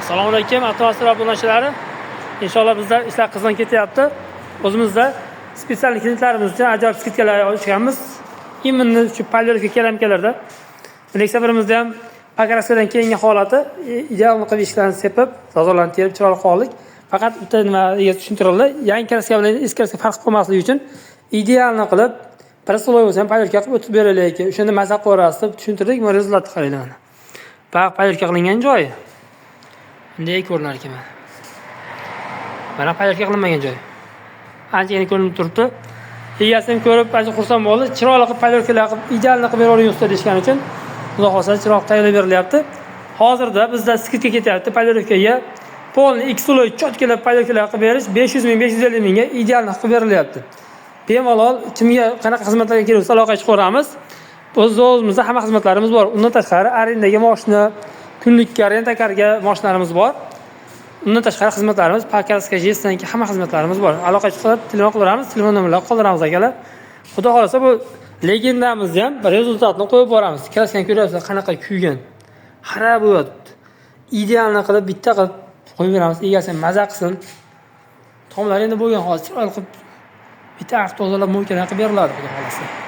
Assalomu alaykum, avtomaslar obunachilari. Inshaalloh bizlar ishlar qizg'in ketyapti. O'zimizda spesial klientlarimiz uchun ajoyib skidkalar ochganmiz. Imminni shu palyorga keramkalarda. Nexia birimizda ham pokraskadan keyingi holati ideal qilib ishlarni sepib, tozalantirib, chiroyli qildik. Faqat bitta nima tushuntirildi. Yangi kraska bilan eski kraska farq qilmasligi uchun idealni qilib, proslov bo'lsa ham palyorga qilib o'tib beraylik. O'shanda maza qo'rasiz deb tushuntirdik. Mana rezultatni qaranglar mana. Palyorga qilingan joyi. Bunday ko'rinar ekan mana. Mana palyorga qilinmagan joy. Anchagina ko'rinib turibdi. Egasini ko'rib, ancha xursand bo'ldi. Chiroyli qilib palyorkalar qilib, idealni qilib beravering deyishgan uchun Xudo xohlasa chiroq tayyorlab berilyapti. Hozirda bizda skidka ketyapti palyorkaga. Polni X-loy chotkalar palyorkalar qilib berish 500 ming, 550 mingga idealni qilib berilyapti. Bemalol kimga qanaqa xizmatlarga kerak bo'lsa aloqa chiqaramiz. O'zimizda hamma xizmatlarimiz bor. Undan tashqari arendaga mashina, kunlikka, rentakarga mashinlarimiz bor. Undan tashqari xizmatlarimiz, pakaska, jestanki hamma xizmatlarimiz bor. Aloqa chiqib, telefon qilaveramiz, telefon nomerlarini qoldiramiz akalar. Xudo xolasa bu legendamizni ham rezultatni qo'yib boramiz. Kraskani ko'ryapsizlar qanaqa kuygan. Xarab bo'lyapti. Idealni qilib bitta qilib qo'yib beramiz. Egasi maza qilsin. Tomlar endi bo'lgan hozir chiroyli qilib bitta tozalab mo'kana qilib beriladi, xudo xolasa.